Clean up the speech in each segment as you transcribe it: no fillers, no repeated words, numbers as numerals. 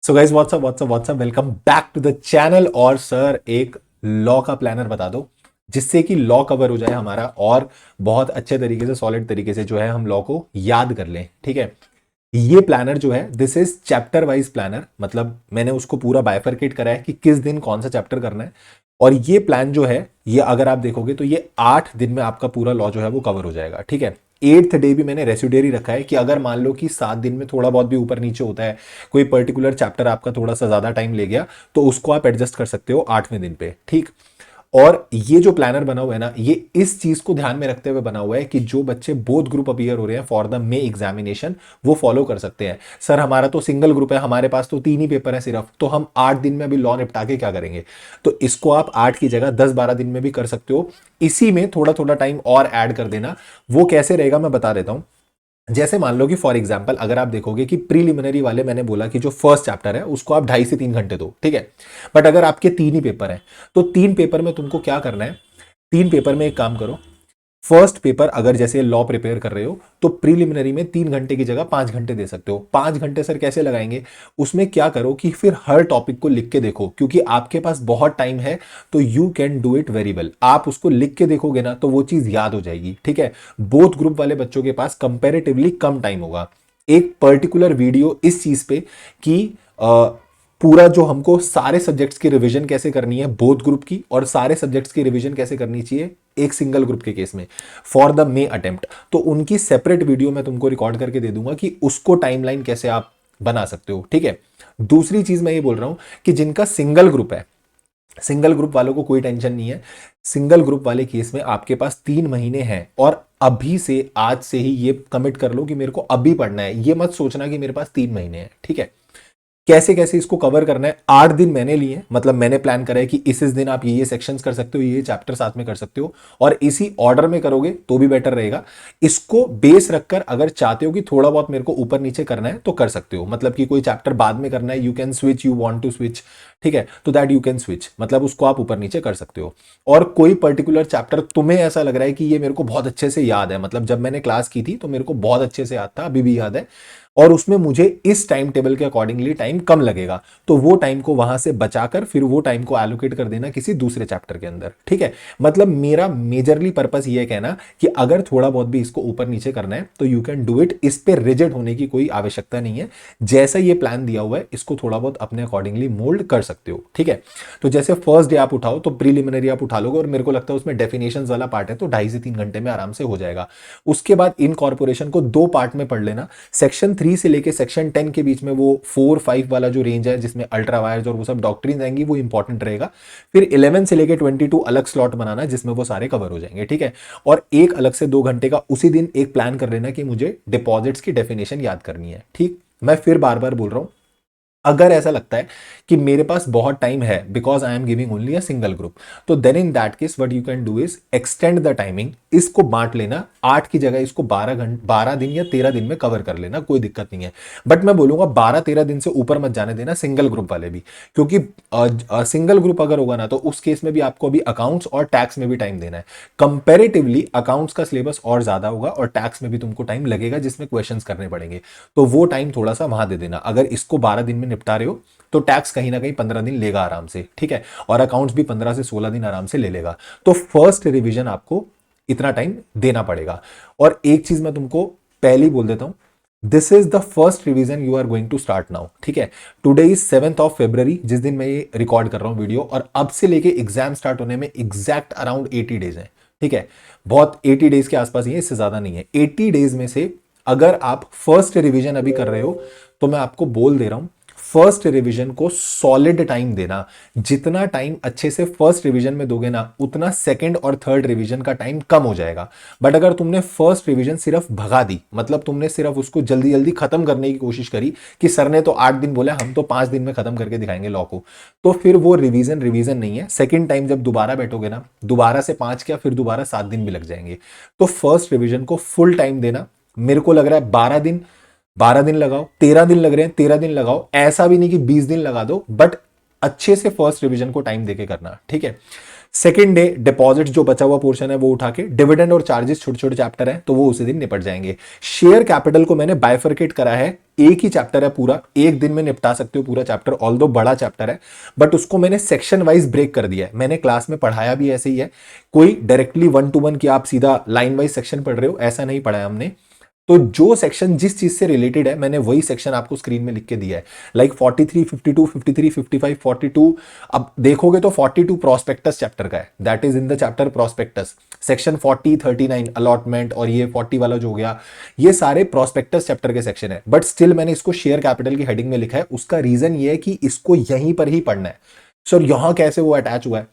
So guys what's up welcome back to the channel. और sir एक law का planner बता दो जिससे कि लॉ कवर हो जाए हमारा और बहुत अच्छे तरीके से सॉलिड तरीके से जो है हम लॉ को याद कर लें। ठीक है, ये प्लानर जो है this is chapter wise planner, मतलब मैंने उसको पूरा बाइफरकेट करा है कि किस दिन कौन सा चैप्टर करना है। और ये प्लान जो है ये अगर आप देखोगे तो ये 8 दिन में आपका पूरा लॉ जो है वो कवर हो जाएगा। ठीक है, 8th डे भी मैंने रेसिडेरी रखा है कि अगर मान लो कि 7 दिन में थोड़ा बहुत भी ऊपर नीचे होता है, कोई पर्टिकुलर चैप्टर आपका थोड़ा सा ज्यादा टाइम ले गया, तो उसको आप एडजस्ट कर सकते हो 8वें दिन पे। ठीक, और ये जो प्लानर बना हुआ है ना, ये इस चीज को ध्यान में रखते हुए बना हुआ है कि जो बच्चे बोथ ग्रुप अपीयर हो रहे हैं फॉर द मे एग्जामिनेशन वो फॉलो कर सकते हैं। सर हमारा तो सिंगल ग्रुप है, हमारे पास तो 3 ही पेपर है सिर्फ, तो हम 8 दिन में अभी लॉ निपटा के क्या करेंगे। तो इसको आप 8 की जगह 10-12 दिन में भी कर सकते हो। इसी में थोड़ा थोड़ा टाइम और ऐड कर देना। वो कैसे रहेगा मैं बता देता हूं। जैसे मान लो कि फॉर एग्जाम्पल अगर आप देखोगे कि प्रीलिमिनरी वाले मैंने बोला कि जो फर्स्ट चैप्टर है उसको आप 2.5 से 3 घंटे दो। ठीक है, बट अगर आपके 3 ही पेपर है तो 3 पेपर में तुमको क्या करना है। 3 पेपर में एक काम करो, फर्स्ट पेपर अगर जैसे लॉ प्रिपेयर कर रहे हो तो प्रीलिमिनरी में 3 घंटे की जगह 5 घंटे दे सकते हो। 5 घंटे सर कैसे लगाएंगे, उसमें क्या करो कि फिर हर टॉपिक को लिख के देखो, क्योंकि आपके पास बहुत टाइम है तो you can do it very well. आप उसको लिख के देखोगे ना तो वो चीज याद हो जाएगी। ठीक है, बोथ ग्रुप वाले बच्चों के पास कंपेरेटिवली कम टाइम होगा। एक पर्टिकुलर वीडियो इस चीज पे कि पूरा जो हमको सारे सब्जेक्ट्स की रिवीजन कैसे करनी है बोथ ग्रुप की, और सारे सब्जेक्ट्स की रिवीजन कैसे करनी चाहिए एक सिंगल ग्रुप के केस में फॉर द मे अटेम्प्ट, तो उनकी सेपरेट वीडियो मैं तुमको रिकॉर्ड करके दे दूंगा कि उसको टाइमलाइन कैसे आप बना सकते हो। ठीक है, दूसरी चीज मैं ये बोल रहा हूं कि जिनका सिंगल ग्रुप है, सिंगल ग्रुप वालों को कोई टेंशन नहीं है। सिंगल ग्रुप वाले केस में आपके पास 3 महीने हैं और अभी से आज से ही ये कमिट कर लो कि मेरे को अभी पढ़ना है। ये मत सोचना कि मेरे पास 3 महीने हैं। ठीक है, कैसे कैसे इसको कवर करना है 8 दिन मैंने लिए, मतलब मैंने प्लान करा है कि इस दिन आप ये सेक्शंस कर सकते हो, ये चैप्टर साथ में कर सकते हो, और इसी ऑर्डर में करोगे तो भी बेटर रहेगा। इसको बेस रखकर अगर चाहते हो कि थोड़ा बहुत मेरे को ऊपर नीचे करना है तो कर सकते हो, मतलब कि कोई चैप्टर बाद में करना है you can switch, you want to switch. ठीक है, तो दैट यू कैन स्विच, मतलब उसको आप ऊपर नीचे कर सकते हो। और कोई पर्टिकुलर चैप्टर तुम्हें ऐसा लग रहा है कि ये मेरे को बहुत अच्छे से याद है, मतलब जब मैंने क्लास की थी तो मेरे को बहुत अच्छे से याद था, अभी भी याद है, और उसमें मुझे इस टाइम टेबल के अकॉर्डिंगली टाइम कम लगेगा, तो वो टाइम को वहां से बचाकर फिर वो टाइम को एलोकेट कर देना किसी दूसरे चैप्टर के अंदर। ठीक है, मतलब मेरा मेजरली पर्पस ये है कहना कि अगर थोड़ा बहुत भी इसको ऊपर नीचे करना है तो यू कैन डू इट, इस पे रिजिड होने की कोई आवश्यकता नहीं है। जैसा ये प्लान दिया हुआ है इसको थोड़ा बहुत अपने अकॉर्डिंगली मोल्ड कर सकते हो। ठीक है, तो जैसे फर्स्ट डे आप उठाओ तो प्रीलिमिनरी आप उठा लोगे, और मेरे को लगता है उसमें डेफिनेशन वाला पार्ट है तो 2.5 से 3 घंटे में आराम से हो जाएगा। उसके बाद इनकॉर्पोरेशन को 2 पार्ट में पढ़ लेना। सेक्शन 3 से लेके सेक्शन 10 के बीच में वो 4-5 वाला जो रेंज है जिसमें अल्ट्रा वायर्स और वो सब डॉक्ट्रिन आएंगी वो इंपॉर्टेंट रहेगा। फिर 11 से लेके 22 अलग स्लॉट बनाना जिसमें वो सारे कवर हो जाएंगे। ठीक है, और एक अलग से 2 घंटे का उसी दिन एक प्लान कर लेना कि मुझे डिपॉजिट्स की डेफिनेशन याद करनी है। ठीक, मैं फिर बार बार बोल रहा हूं, अगर ऐसा लगता है कि मेरे पास बहुत टाइम है because I am giving only a single group, तो then in that case what you can do is extend the timing. इसको बांट लेना 8 की जगह इसको 12 दिन या 13 दिन में कवर कर लेना, कोई दिक्कत नहीं है। बट मैं बोलूंगा 12-13 दिन से ऊपर मत जाने देना सिंगल ग्रुप वाले भी, क्योंकि सिंगल ग्रुप अगर होगा ना तो उस केस में भी आपको अभी अकाउंट्स और टैक्स में भी टाइम देना है। कंपेरेटिवली अकाउंट्स का सिलेबस और ज्यादा होगा और टैक्स में भी तुमको टाइम लगेगा जिसमें क्वेश्चंस करने पड़ेंगे, तो वो टाइम थोड़ा सा वहां दे देना। अगर इसको 12 दिन में निपटा रहे हो तो टैक्स कहीं ना कहीं 15 दिन लेगा आराम से। ठीक है, और अकाउंट्स भी 15 से 16 दिन आराम से ले लेगा। तो फर्स्ट रिवीजन आपको इतना टाइम देना पड़ेगा। और एक चीज मैं तुमको पहले ही बोल देता हूं, this is the first revision you are going to start now. ठीक है, टुडे इज 7 जिस दिन मैं ये रिकॉर्ड कर रहा हूं वीडियो, और अब से लेके एग्जाम स्टार्ट होने में एग्जैक्ट अराउंड 80 डेज है। ठीक है, बहुत 80 डेज के आसपास ही है, इससे ज्यादा नहीं है। 80 डेज में से अगर आप फर्स्ट रिवीजन अभी कर रहे हो तो मैं आपको बोल दे रहा हूं फर्स्ट रिवीजन को सॉलिड टाइम देना। जितना टाइम अच्छे से फर्स्ट रिवीजन में दोगे ना उतना सेकंड और थर्ड रिवीजन का टाइम कम हो जाएगा। बट अगर तुमने फर्स्ट रिवीजन सिर्फ भगा दी, मतलब तुमने सिर्फ उसको जल्दी जल्दी खत्म करने की कोशिश करी कि सर ने तो 8 दिन बोला हम तो 5 दिन में खत्म करके दिखाएंगे लॉ को, तो फिर वो रिवीजन रिवीजन नहीं है। सेकंड टाइम जब दोबारा बैठोगे ना, दोबारा से 5 क्या फिर दोबारा 7 दिन भी लग जाएंगे। तो फर्स्ट रिवीजन को फुल टाइम देना। मेरे को लग रहा है 12 दिन, 12 दिन लगाओ, 13 दिन लग रहे हैं 13 दिन लगाओ, ऐसा भी नहीं कि 20 दिन लगा दो, बट अच्छे से फर्स्ट रिवीजन को टाइम देके करना। ठीक है, सेकेंड डे डिपॉजिट जो बचा हुआ पोर्शन है वो उठा के डिविडेंड और चार्जेस छोटे छोटे चैप्टर है तो वो उसी दिन निपट जाएंगे। शेयर कैपिटल को मैंने बाइफरकेट करा है, एक ही चैप्टर है पूरा, एक दिन में निपटा सकते हो पूरा चैप्टर, ऑल्दो बड़ा चैप्टर है बट उसको मैंने सेक्शन वाइज ब्रेक कर दिया है। मैंने क्लास में पढ़ाया भी ऐसे ही है, कोई डायरेक्टली 1 to 1 कि आप सीधा लाइन वाइज सेक्शन पढ़ रहे हो ऐसा नहीं पढ़ाया हमने। तो जो सेक्शन जिस चीज से रिलेटेड है मैंने वही सेक्शन आपको स्क्रीन में लिख के दिया है। लाइक 43, 52, 53, 55, 42। अब देखोगे तो 42 प्रोस्पेक्टस चैप्टर का है, that is in the chapter prospectus. Section 40, 39 allotment और ये 40 वाला जो हो गया, ये सारे प्रोस्पेक्टस चैप्टर के सेक्शन है बट स्टिल मैंने इसको शेयर कैपिटल की हेडिंग में लिखा है। उसका रीजन ये है कि इसको यहीं पर ही पढ़ना है। सर यहां कैसे वो अटैच हुआ है,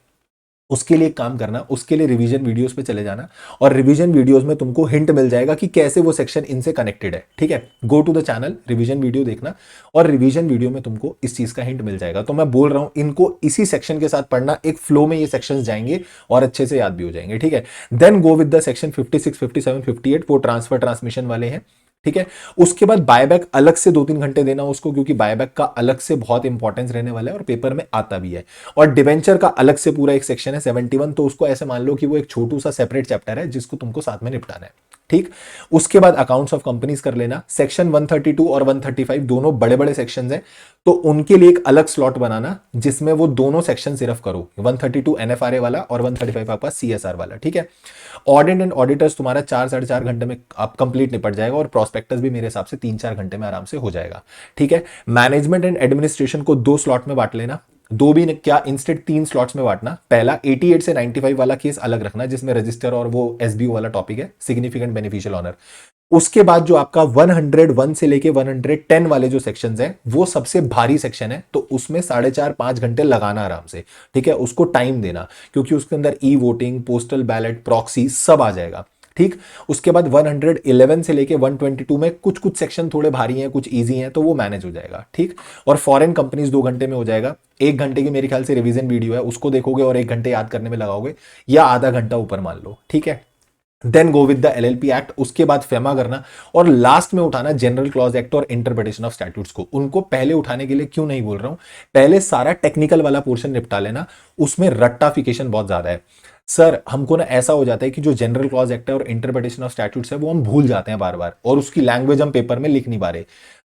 उसके लिए काम करना, उसके लिए रिवीजन वीडियोस पे चले जाना और रिवीजन वीडियोस में तुमको हिंट मिल जाएगा कि कैसे वो सेक्शन इनसे कनेक्टेड है। ठीक है, go to the channel, revision video देखना और रिवीजन वीडियो में तुमको इस चीज का हिंट मिल जाएगा। तो मैं बोल रहा हूं इनको इसी सेक्शन के साथ पढ़ना, एक फ्लो में ये सेक्शंस जाएंगे और अच्छे से याद भी हो जाएंगे। ठीक है, then go with the section 56, 57, 58, वो ट्रांसफर ट्रांसमिशन वाले हैं। ठीक है, उसके बाद बायबैक अलग से 2-3 घंटे देना उसको, क्योंकि बायबैक का अलग से बहुत इंपॉर्टेंस रहने वाला है और पेपर में आता भी है। और डिवेंचर का अलग से पूरा एक सेक्शन है 71, तो उसको ऐसे मान लो कि वो एक छोटू सा सेपरेट चैप्टर है जिसको तुमको साथ में निपटाना है। ठीक, उसके बाद अकाउंट्स ऑफ कंपनीज कर लेना। सेक्शन 132 और 135 दोनों बड़े बड़े सेक्शन हैं, तो उनके लिए एक अलग स्लॉट बनाना जिसमें वो दोनों सेक्शन सिर्फ करो, 132 एनएफआरए वाला और 135 आपका सीएसआर वाला। ठीक है, ऑडिट एंड ऑडिटर्स तुम्हारा 4-4.5 घंटे में आप कंप्लीट निपट जाएगा और प्रोस्पेक्टस भी मेरे हिसाब से 3-4 घंटे में आराम से हो जाएगा। ठीक है, मैनेजमेंट एंड एडमिनिस्ट्रेशन को 2 स्लॉट में बांट लेना, 2 भी क्या इंस्टेड 3 स्लॉट्स में बांटना। पहला 88 से 95 वाला केस अलग रखना जिसमें रजिस्टर और वो एसबीओ वाला टॉपिक है, सिग्निफिकेंट बेनिफिशियल ऑनर। उसके बाद जो आपका 101 से लेके 110 वाले जो सेक्शंस हैं वो सबसे भारी सेक्शन है, तो उसमें 4.5-5 घंटे लगाना आराम से। ठीक है, उसको टाइम देना क्योंकि उसके अंदर e voting, postal ballot, proxy सब आ जाएगा। ठीक, उसके बाद 111 से लेके 122 में कुछ कुछ सेक्शन थोड़े भारी हैं, कुछ इजी हैं, तो वो मैनेज हो जाएगा। ठीक, और फॉरेन कंपनीज 2 घंटे में हो जाएगा। 1 घंटे की मेरे ख्याल से रिवीजन वीडियो है, उसको देखोगे और 1 घंटे याद करने में लगाओगे या आधा घंटा ऊपर मान लो। ठीक है, then go with the LLP act, उसके बाद फेमा करना और लास्ट में उठाना जनरल क्लॉज एक्ट और इंटरप्रिटेशन ऑफ स्टैट्यूट्स को। उनको पहले उठाने के लिए क्यों नहीं बोल रहा हूं, पहले सारा टेक्निकल वाला पोर्शन निपटा लेना, उसमें रट्टाफिकेशन बहुत ज्यादा है। सर हमको ना ऐसा हो जाता है कि जो जनरल क्लॉज एक्ट है और इंटरप्रिटेशन ऑफ स्टैट्यूट्स है वो हम भूल जाते हैं बार बार और उसकी लैंग्वेज हम पेपर में लिख नहीं पा रहे।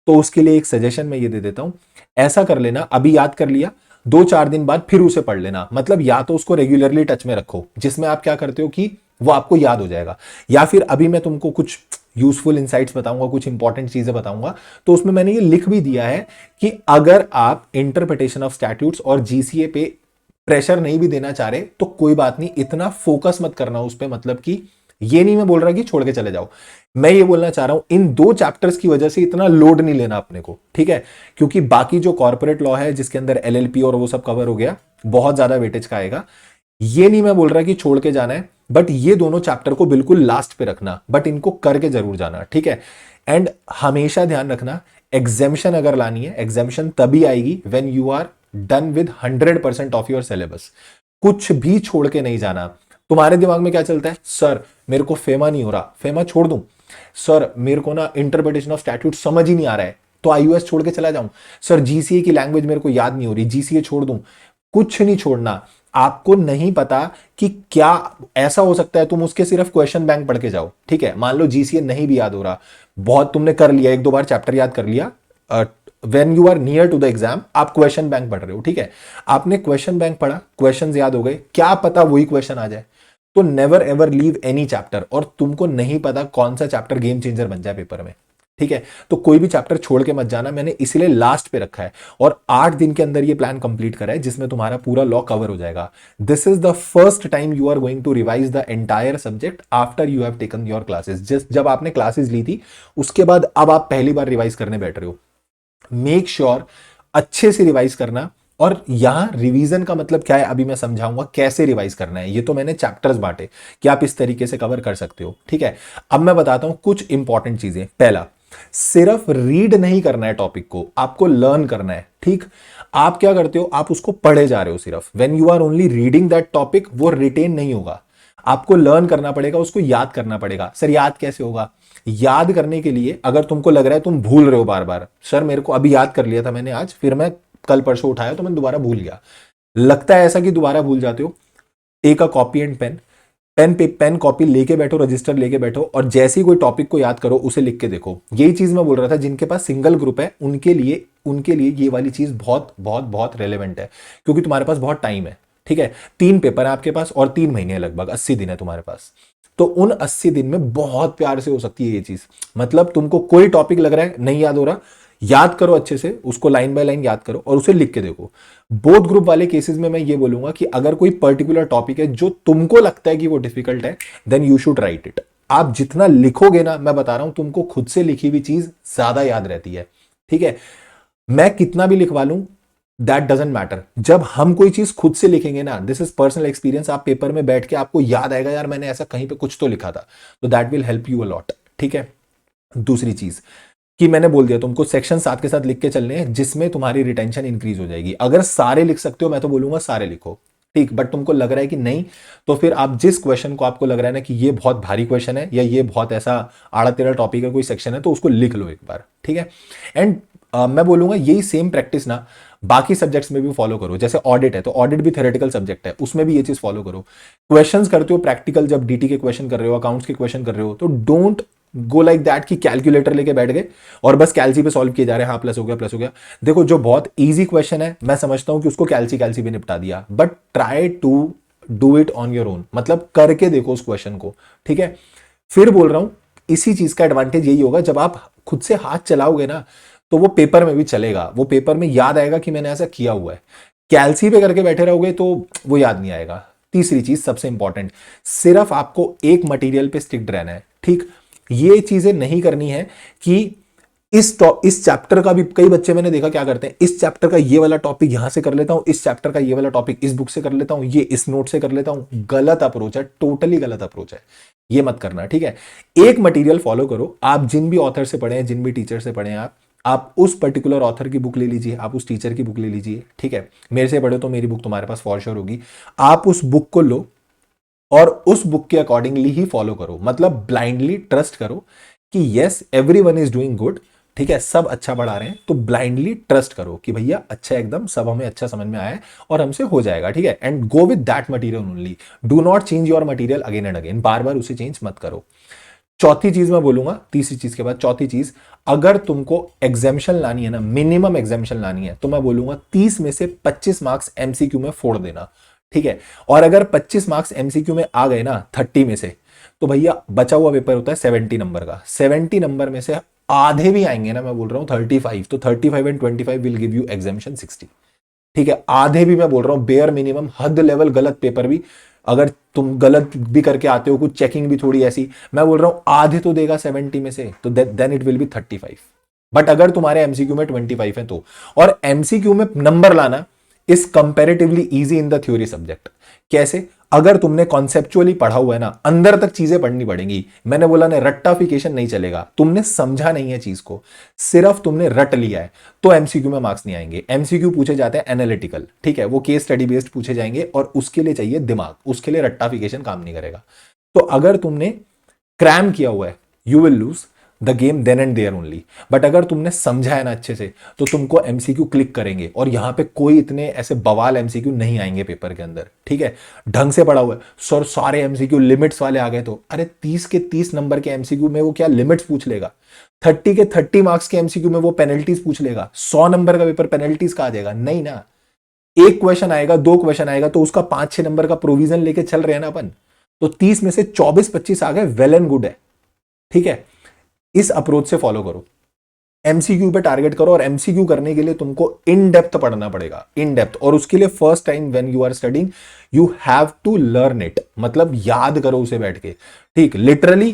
तो उसके लिए एक सजेशन मैं ये दे देता हूं, ऐसा कर लेना, अभी याद कर लिया, 2-4 दिन बाद फिर उसे पढ़ लेना। मतलब या तो उसको रेगुलरली टच में रखो जिसमें आप क्या करते हो कि वो आपको याद हो जाएगा, या फिर अभी मैं तुमको कुछ यूजफुल इंसाइट्स बताऊंगा, कुछ इंपॉर्टेंट चीजें बताऊंगा, तो उसमें मैंने ये लिख भी दिया है कि अगर आप इंटरप्रिटेशन ऑफ स्टैट्यूट्स और जीसीए पे प्रेशर नहीं भी देना चाह रहे तो कोई बात नहीं, इतना फोकस मत करना उस पर। मतलब कि ये नहीं मैं बोल रहा कि छोड़ के चले जाओ, मैं ये बोलना चाह रहा हूं इन 2 चैप्टर्स की वजह से इतना लोड नहीं लेना अपने को। ठीक है, क्योंकि बाकी जो कॉर्पोरेट लॉ है जिसके अंदर एलएलपी और वो सब कवर हो गया, बहुत ज्यादा वेटेज का आएगा। ये नहीं मैं बोल रहा कि छोड़ के जाना है, बट ये दोनों चैप्टर को बिल्कुल लास्ट पे रखना, बट इनको करके जरूर जाना। ठीक है, एंड हमेशा ध्यान रखना एग्जामिशन अगर लानी है, एग्जामिशन तभी आएगी when you are done with 100% of your syllabus. कुछ भी छोड़ के नहीं जाना। तुम्हारे दिमाग में क्या चलता है, सर मेरे को फेमा नहीं हो रहा, फेमा छोड़ दूं, सर मेरे को ना इंटरप्रिटेशन ऑफ स्टैट्यूट समझ ही नहीं आ रहा है तो आईयूएस छोड़ के चला जाऊं, सर जीसीए की लैंग्वेज मेरे को याद नहीं हो रही, जीसीए छोड़ दूं। कुछ नहीं छोड़ना। आपको नहीं पता कि क्या ऐसा हो सकता है, तुम उसके सिर्फ क्वेश्चन बैंक पढ़ के जाओ। ठीक है, मान लो जीसीए नहीं भी याद हो रहा, बहुत तुमने कर लिया, 1-2 बार चैप्टर याद कर लिया, when you are near to the exam आप क्वेश्चन बैंक पढ़ रहे हो। ठीक है, आपने क्वेश्चन बैंक पढ़ा, क्वेश्चंस याद हो गए, क्या पता वही क्वेश्चन आ जाए, तो never ever leave any chapter. और तुमको नहीं पता कौन सा चैप्टर गेम चेंजर बन जाए पेपर में। ठीक है, तो कोई भी चैप्टर छोड़ के मत जाना, मैंने इसलिए लास्ट पे रखा है और 8 दिन के अंदर ये प्लान कंप्लीट करा है जिसमें तुम्हारा पूरा लॉ कवर हो जाएगा। This is the first time you are going to revise the entire subject after you have taken your classes. जब आपने क्लासेस ली थी उसके बाद अब आप पहली बार रिवाइज करने बैठ रहे हो। मेक श्योर अच्छे से रिवाइज करना। और यहां रिवीजन का मतलब क्या है अभी मैं समझाऊंगा, कैसे रिवाइज करना है। ये तो मैंने चैप्टर्स बांटे कि आप इस तरीके से कवर कर सकते हो। ठीक है, अब मैं बताता हूं कुछ इंपॉर्टेंट चीजें। पहला, सिर्फ रीड नहीं करना है टॉपिक को, आपको लर्न करना है। ठीक, आप क्या करते हो, आप उसको पढ़े जा रहे हो सिर्फ। When you are only reading that topic वो रिटेन नहीं होगा, आपको लर्न करना पड़ेगा, उसको याद करना पड़ेगा। सर याद कैसे होगा, याद करने के लिए अगर तुमको लग रहा है तुम भूल रहे हो बार बार, सर मेरे को अभी याद कर लिया था मैंने आज, फिर मैं कल परसों उठाया तो मैं दोबारा भूल गया, लगता है ऐसा कि दोबारा भूल जाते हो, take a copy and pen, pen copy लेके बैठो, रजिस्टर लेके बैठो, और जैसे ही कोई टॉपिक को याद करो उसे लिख के देखो। यही चीज मैं बोल रहा था, जिनके पास सिंगल ग्रुप है उनके लिए ये वाली चीज बहुत बहुत बहुत रेलेवेंट है, क्योंकि तुम्हारे पास बहुत टाइम है। ठीक है, 3 पेपर है आपके पास और 3 महीने, लगभग 80 दिन है तुम्हारे पास। तो उन 80 दिन में बहुत प्यार से हो सकती है ये चीज। मतलब तुमको कोई टॉपिक लग रहा है नहीं याद हो रहा, याद करो अच्छे से, उसको लाइन बाय लाइन याद करो और उसे लिख के देखो। बोथ ग्रुप वाले केसेस में मैं ये बोलूंगा कि अगर कोई पर्टिकुलर टॉपिक है जो तुमको लगता है कि वो डिफिकल्ट है, then you should write it. आप जितना लिखोगे ना, मैं बता रहा हूं तुमको, खुद से लिखी हुई चीज ज्यादा याद रहती है। ठीक है, मैं कितना भी लिखवा लूं, दैट डजेंट मैटर। जब हम कोई चीज खुद से लिखेंगे ना, दिस इज पर्सनल एक्सपीरियंस, आप पेपर में बैठ के आपको याद आएगा, यार मैंने ऐसा कहीं पे कुछ तो लिखा था, तो that will help you a lot. ठीक है, दूसरी चीज कि मैंने बोल दिया तुमको सेक्शन 7 के साथ लिख के चलने हैं, जिसमें तुम्हारी रिटेंशन इंक्रीज हो जाएगी। अगर सारे लिख सकते हो, मैं तो बोलूंगा सारे लिखो। ठीक, बट तुमको लग रहा है कि नहीं, तो फिर आप जिस क्वेश्चन को आपको लग रहा है ना कि ये बहुत भारी क्वेश्चन है या ये बहुत ऐसा आड़ा तेरा टॉपिक है, कोई सेक्शन है, तो उसको लिख लो एक बार। ठीक है, एंड मैं बोलूंगा यही सेम प्रैक्टिस ना बाकी सब्जेक्ट्स में भी फॉलो करो। जैसे ऑडिट है, तो ऑडिट भी थ्योरेटिकल सब्जेक्ट है, उसमें भी ये चीज फॉलो करो। क्वेश्चंस करते हो प्रैक्टिकल, जब डीटी के क्वेश्चन कर रहे हो, अकाउंट्स के क्वेश्चन कर रहे हो, तो डोंट गो लाइक दैट कि कैलकुलेटर लेके बैठ गए और बस कैलसी पे सॉल्व किए जा रहे हैं, हाँ प्लस हो गया प्लस हो गया। देखो जो बहुत इजी क्वेश्चन है, मैं समझता हूं कि उसको कैलसी कैलसी भी निपटा दिया, but try to do it on your own, मतलब करके देखो उस क्वेश्चन को। ठीक है, फिर बोल रहा हूं, इसी चीज का एडवांटेज यही होगा, जब आप खुद से हाथ चलाओगे ना, तो वो पेपर में भी चलेगा, वो पेपर में याद आएगा कि मैंने ऐसा किया हुआ है। कैलसी पे करके बैठे रहोगे तो वो याद नहीं आएगा। तीसरी चीज सबसे इंपॉर्टेंट, सिर्फ आपको एक मटेरियल पे स्टिक्ड रहना है। ठीक, ये चीजें नहीं करनी है कि इस चैप्टर का भी, कई बच्चे मैंने देखा क्या करते हैं, इस चैप्टर का ये वाला टॉपिक यहां से कर लेता हूं, इस चैप्टर का ये वाला टॉपिक इस बुक से कर लेता हूं, ये इस नोट से कर लेता हूं। गलत अप्रोच है, टोटली गलत अप्रोच है, ये मत करना। ठीक है, एक मटेरियल फॉलो करो। आप जिन भी ऑथर से पढ़े हैं, जिन भी टीचर से पढ़े हैं, आप उस पर्टिकुलर ऑथर की बुक ले लीजिए, आप उस टीचर की बुक ले लीजिए। ठीक है, मेरे से पढ़े तो मेरी बुक तुम्हारे पास फॉर श्योर होगी। आप उस बुक को लो और उस बुक के अकॉर्डिंगली ही फॉलो करो, मतलब ब्लाइंडली ट्रस्ट करो कि yes everyone is doing good. ठीक है, सब अच्छा पढ़ा रहे हैं, तो ब्लाइंडली ट्रस्ट करो कि भैया अच्छा, एकदम सब हमें अच्छा समझ में आया है और हमसे हो जाएगा। ठीक है, and go with that material only, do not change your material again and again, बार बार उसे चेंज मत करो। चौथी चीज मैं बोलूंगा, तीसरी चीज के बाद चौथी चीज, अगर तुमको एग्जामिशन लानी है ना, मिनिमम एग्जामिशन लानी है, तो मैं बोलूंगा 30 में से 25 मार्क्स एमसीक्यू में फोड़ देना। ठीक है, और अगर 25 मार्क्स एमसीक्यू में आ गए ना 30 में से, तो भैया बचा हुआ पेपर होता है 70 नंबर का। 70 नंबर में से आधे भी आएंगे ना, मैं बोल रहा हूं 35, तो 35 and 25 will give you exemption 60। ठीक है, आधे भी मैं बोल रहा हूं, बेयर मिनिमम, हद लेवल गलत पेपर भी, अगर तुम गलत भी करके आते हो, कुछ चेकिंग भी थोड़ी ऐसी, मैं बोल रहा हूं आधे तो देगा 70 में से, तो then it will be 35। But अगर तुम्हारे एमसीक्यू में 25 है तो, और एमसीक्यू में नंबर लाना is comparatively easy in the theory subject. कैसे? अगर तुमने कॉन्सेप्चुअली पढ़ा हुआ है ना, अंदर तक चीजें पढ़नी पड़ेंगी। मैंने बोला ना, रट्टाफिकेशन नहीं चलेगा, तुमने समझा नहीं है चीज को, सिर्फ तुमने रट लिया है, तो एमसीक्यू में मार्क्स नहीं आएंगे। एमसीक्यू पूछे जाते हैं एनालिटिकल, ठीक है, वो केस स्टडी बेस्ड पूछे जाएंगे, और उसके लिए चाहिए दिमाग, उसके लिए रट्टाफिकेशन काम नहीं करेगा। तो अगर तुमने क्रैम किया हुआ है, you will lose the game then and there only. But अगर तुमने समझा है ना अच्छे से, तो तुमको एमसीक्यू क्लिक करेंगे, और यहां पे कोई इतने ऐसे बवाल एमसीक्यू नहीं आएंगे पेपर के अंदर। ठीक है, ढंग से पढ़ा हुआ है सर, सारे एमसीक्यू लिमिट्स वाले आ गए, तो अरे 30 के 30 नंबर के एमसीक्यू में वो क्या लिमिट्स पूछ लेगा? 30 के 30 मार्क्स के एमसीक्यू में वो पेनल्टीज पूछ लेगा? 100 नंबर का पेपर पेनल्टीज का आ जाएगा? नहीं ना। एक क्वेश्चन आएगा, दो क्वेश्चन आएगा, तो उसका 5-6 नंबर का प्रोविजन लेके चल रहे हैं ना अपन, तो 30 में से 24-25 आ गए, वेल एंड गुड है। ठीक है, इस अप्रोच से फॉलो करो, एमसीक्यू पे टारगेट करो, और एमसीक्यू करने के लिए तुमको इन डेप्थ पढ़ना पड़ेगा, इन डेप्थ। और उसके लिए first time when you are studying, you have to learn it, मतलब याद करो उसे बैठ के। ठीक, लिटरली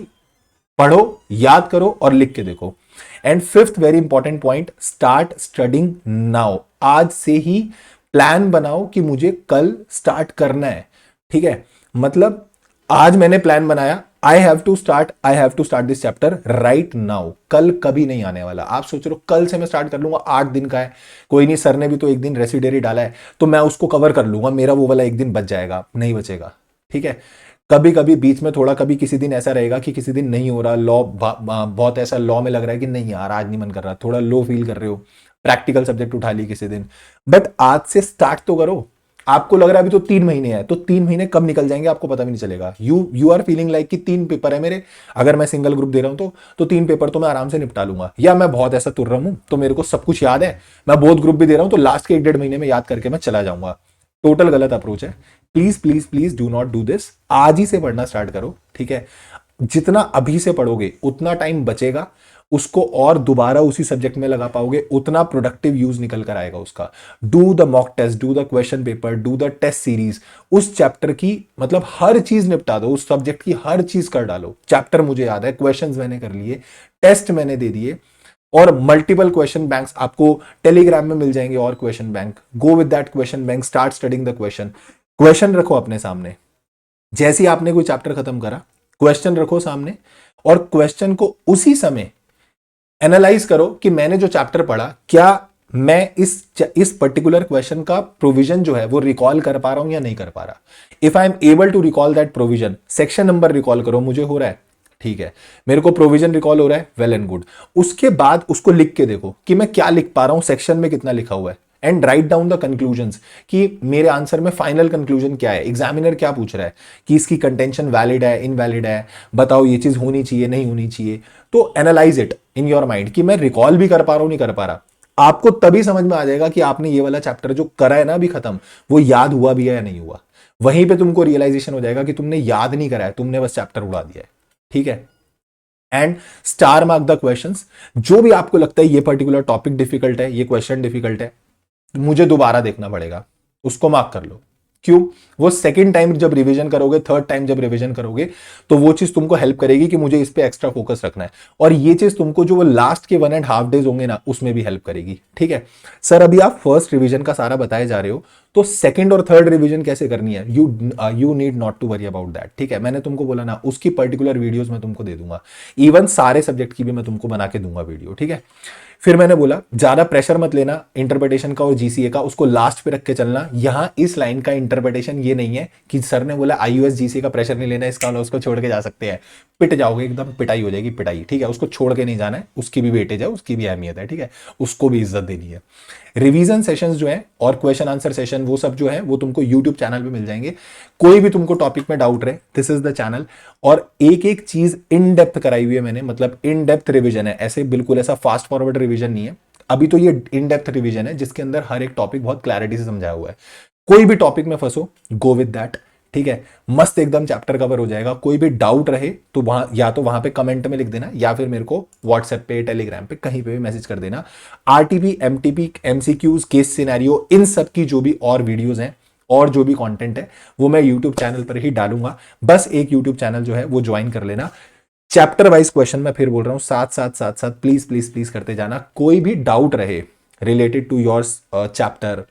पढ़ो, याद करो और लिख के देखो। And fifth very important point, start studying now. आज से ही प्लान बनाओ कि मुझे कल स्टार्ट करना है। ठीक है, मतलब आज मैंने प्लान बनाया, I have to start this chapter right now. कल कभी नहीं आने वाला। आप सोच रहे हो कल से मैं स्टार्ट कर लूंगा, 8 दिन का है, कोई नहीं, सर ने भी तो एक दिन रेसिडेरी डाला है, तो मैं उसको कवर कर लूंगा, मेरा वो वाला एक दिन बच जाएगा। नहीं बचेगा। ठीक है, कभी कभी बीच में थोड़ा, कभी किसी दिन ऐसा रहेगा कि किसी दिन नहीं हो रहा, लॉ बहुत ऐसा लॉ में लग रहा है कि नहीं यार आज नहीं मन कर रहा, थोड़ा लो फील कर रहे हो, प्रैक्टिकल सब्जेक्ट उठा ली किसी दिन, बट आज से स्टार्ट तो करो। आपको लग रहा है अभी तो 3 महीने है, तो 3 महीने कब निकल जाएंगे आपको पता भी नहीं चलेगा। यू आर फीलिंग लाइक कि 3 पेपर है मेरे, अगर मैं सिंगल ग्रुप दे रहा हूं तो 3 पेपर तो मैं आराम से निपटा लूंगा, या मैं बहुत ऐसा तुर रहा हूं तो मेरे को सब कुछ याद है, मैं बहुत ग्रुप भी दे रहा हूं तो लास्ट के 1-1.5 महीने में याद करके मैं चला जाऊंगा। टोटल गलत अप्रोच है। Please please please do not do this. आज ही से पढ़ना स्टार्ट करो, ठीक है। जितना अभी से पढ़ोगे उतना टाइम बचेगा, उसको और दोबारा उसी सब्जेक्ट में लगा पाओगे, उतना प्रोडक्टिव यूज निकल कर आएगा उसका। Do the mock test, do the question paper, do the test series, उस चैप्टर की मतलब हर चीज निपटा दो, उस सब्जेक्ट की हर चीज कर डालो। चैप्टर मुझे याद है, क्वेश्चंस मैंने कर लिए, टेस्ट मैंने दे दिए, और मल्टीपल क्वेश्चन बैंक्स आपको टेलीग्राम में मिल जाएंगे, और question bank, go with that question bank, start studying the question. Question रखो अपने सामने, जैसे ही आपने कोई चैप्टर खत्म करा क्वेश्चन रखो सामने, और क्वेश्चन को उसी समय एनालाइज करो कि मैंने जो चैप्टर पढ़ा, क्या मैं इस पर्टिकुलर क्वेश्चन का प्रोविजन जो है वो रिकॉल कर पा रहा हूं या नहीं कर पा रहा। If I am able to recall that provision, section number recall करो, मुझे हो रहा है, ठीक है, मेरे को प्रोविजन रिकॉल हो रहा है, वेल एंड गुड। उसके बाद उसको लिख के देखो कि मैं क्या लिख पा रहा हूं, सेक्शन में कितना लिखा हुआ है, and write down the conclusions कि मेरे आंसर में फाइनल कंक्लूजन क्या है, एग्जामिनर क्या पूछ रहा है, कि इसकी कंटेंशन वैलिड है, इनवैलिड है, बताओ ये चीज होनी चाहिए नहीं होनी चाहिए। तो analyse it in your mind कि मैं रिकॉल भी कर पा रहा हूं नहीं कर पा रहा। आपको तभी समझ में आ जाएगा कि आपने ये वाला चैप्टर जो करा है ना अभी खत्म, वो याद हुआ भी है या नहीं हुआ। वहीं पे तुमको रियलाइजेशन हो जाएगा कि तुमने याद नहीं करा है, तुमने बस चैप्टर उड़ा दिया है, ठीक है। And star mark the questions. जो भी आपको लगता है ये पर्टिकुलर टॉपिक डिफिकल्ट है, ये क्वेश्चन डिफिकल्ट है, मुझे दोबारा देखना पड़ेगा, उसको मार्क कर लो। क्यों? वो सेकंड टाइम जब रिवीजन करोगे, थर्ड टाइम जब रिवीजन करोगे, तो वो चीज तुमको हेल्प करेगी कि मुझे इस पे एक्स्ट्रा फोकस रखना है, और ये चीज तुमको जो वो लास्ट के 1.5 डेज होंगे ना उसमें भी हेल्प करेगी, ठीक है। सर अभी आप फर्स्ट रिवीजन का सारा बताए जा रहे हो, तो सेकंड और थर्ड रिवीजन कैसे करनी है, you need not to worry about that, ठीक है। मैंने तुमको बोला ना, उसकी पर्टिकुलर वीडियोस मैं तुमको दे दूंगा, इवन सारे सब्जेक्ट की भी मैं तुमको बना के दूंगा वीडियो, ठीक है। फिर मैंने बोला ज्यादा प्रेशर मत लेना इंटरप्रिटेशन का और जीसीए का, उसको लास्ट पे रख के चलना। यहां इस लाइन का इंटरप्रिटेशन ये नहीं है कि सर ने बोला आईयूएस जीसीए का प्रेशर नहीं लेना, इसका वाला उसको छोड़ के जा सकते हैं, पिट जाओगे, एकदम पिटाई हो जाएगी, पिटाई, ठीक है। उसको छोड़ के नहीं जाना है, उसकी भी वेटेज है, उसकी भी अहमियत है, ठीक है, उसको भी इज्जत देनी है। रिवीजन सेशंस जो है और क्वेश्चन आंसर सेशन, वो सब जो है वो तुमको यूट्यूब चैनल पे मिल जाएंगे। कोई भी तुमको टॉपिक में डाउट रहे, दिस इज द चैनल। और एक एक चीज इन डेप्थ कराई हुई है मैंने, मतलब इन डेप्थ रिवीजन है, ऐसे बिल्कुल ऐसा फास्ट फॉरवर्ड रिवीजन नहीं है। अभी तो ये इन डेप्थ रिवीजन है जिसके अंदर हर एक टॉपिक बहुत क्लैरिटी से समझाया हुआ है। कोई भी टॉपिक में फंसो, गो विद दैट, ठीक है, मस्त एकदम चैप्टर कवर हो जाएगा। कोई भी डाउट रहे तो वहां, या तो वहां पे कमेंट में लिख देना, या फिर मेरे को व्हाट्सएप पे, टेलीग्राम पे, कहीं पे भी मैसेज कर देना। RTP, MTP, MCQs, case scenario, इन सब की जो भी और वीडियोस हैं और जो भी कंटेंट है वो मैं यूट्यूब चैनल पर ही डालूंगा। बस एक यूट्यूब चैनल जो है वो ज्वाइन कर लेना। चैप्टर वाइज क्वेश्चन मैं फिर बोल रहा हूं, साथ साथ साथ साथ प्लीज प्लीज प्लीज करते जाना। कोई भी डाउट रहे related to your chapter,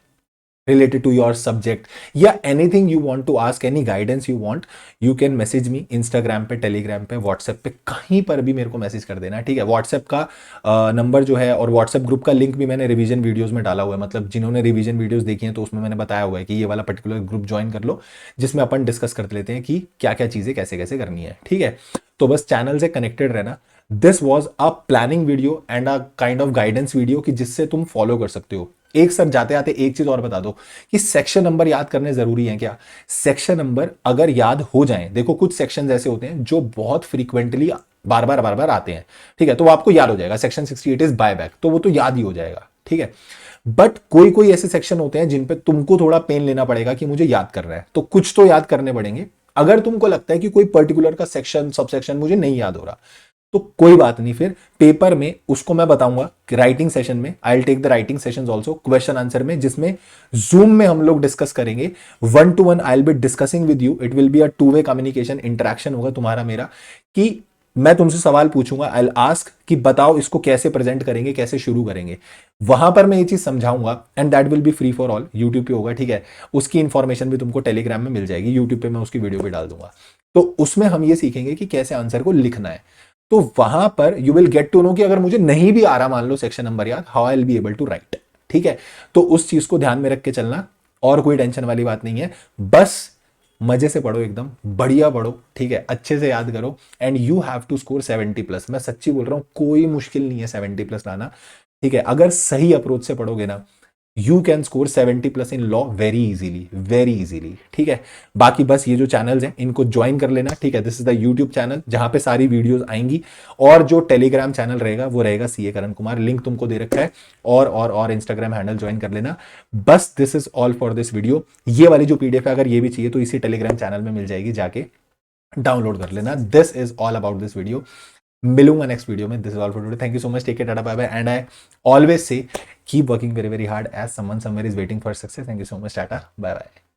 related to your subject, या anything you want to ask, any guidance you want, you can message me Instagram पे, Telegram पे, WhatsApp पे, कहीं पर भी मेरे को मैसेज कर देना, ठीक है। WhatsApp का नंबर जो है और WhatsApp ग्रुप का लिंक भी मैंने रिवीजन वीडियोस में डाला हुआ है, मतलब जिन्होंने रिवीजन वीडियोस देखी हैं तो उसमें मैंने बताया हुआ है कि ये वाला पर्टिकुलर ग्रुप ज्वाइन कर लो, जिसमें अपन डिस्कस कर लेते हैं कि क्या क्या चीजें कैसे कैसे करनी है, ठीक है। तो बस चैनल से कनेक्टेड रहना। This was a planning video and a kind of guidance video कि जिससे तुम फॉलो कर सकते हो। एक सर जाते आते एक चीज और बता दो कि सेक्शन नंबर याद करने जरूरी है क्या? सेक्शन नंबर अगर याद हो जाएं, देखो कुछ सेक्शन ऐसे होते हैं जो बहुत फ्रीक्वेंटली बार बार आते हैं, ठीक है, तो वो आपको याद हो जाएगा। सेक्शन 68 इज बायबैक, तो वो तो याद ही हो जाएगा, ठीक है। बट कोई कोई ऐसे सेक्शन होते हैं जिन पे तुमको थोड़ा पेन लेना पड़ेगा कि मुझे याद करना है, तो कुछ तो याद करने पड़ेंगे। अगर तुमको लगता है कि कोई पर्टिकुलर का सेक्शन, सब सेक्शन मुझे नहीं याद हो रहा, तो कोई बात नहीं, फिर पेपर में उसको मैं बताऊंगा कि राइटिंग सेशन में I will take the writing sessions also, question answer में, जिसमें जूम में हम लोग डिस्कस करेंगे 1-to-1। I will be discussing with you, it will be a 2-वे कम्युनिकेशन, इंटरेक्शन होगा तुम्हारा मेरा, कि मैं तुमसे सवाल पूछूंगा, आई विल आस्क कि बताओ इसको कैसे प्रेजेंट करेंगे, कैसे शुरू करेंगे। वहां पर मैं ये चीज समझाऊंगा and that will be free for all, YouTube पे होगा, ठीक है। उसकी इंफॉर्मेशन भी तुमको टेलीग्राम में मिल जाएगी, यूट्यूब पे मैं उसकी वीडियो भी डाल दूंगा। तो उसमें हम ये सीखेंगे कि कैसे आंसर को लिखना है। तो वहां पर you will get to know कि अगर मुझे नहीं भी आ रहा मान लो सेक्शन नंबर याद, how I will be able to write, ठीक है। तो उस चीज को ध्यान में रख के चलना, और कोई टेंशन वाली बात नहीं है। बस मजे से पढ़ो, एकदम बढ़िया पढ़ो, ठीक है, अच्छे से याद करो, and you have to score 70+। मैं सच्ची बोल रहा हूं, कोई मुश्किल नहीं है 70+ लाना, ठीक है। अगर सही अप्रोच से पढ़ोगे ना, you can score 70+ in law very easily, ठीक है। बाकी बस ये जो चैनल्स हैं इनको ज्वाइन कर लेना, ठीक है। This is the YouTube channel जहां पे सारी वीडियोस आएंगी, और जो टेलीग्राम चैनल रहेगा वो रहेगा सीए करण कुमार, लिंक तुमको दे रखा है। और इंस्टाग्राम हैंडल ज्वाइन कर लेना। बस this is all for this video. ये वाली जो पीडीएफ है अगर ये भी चाहिए तो इसी टेलीग्राम चैनल में मिल जाएगी, जाके डाउनलोड कर लेना। This is all about this video. मिलूंगा नेक्स्ट वीडियो में। This is all for today. Thank you so much. Take care, tata, bye bye. And I always say keep working very very hard as someone somewhere is waiting for success. Thank you so much. Tata, bye bye.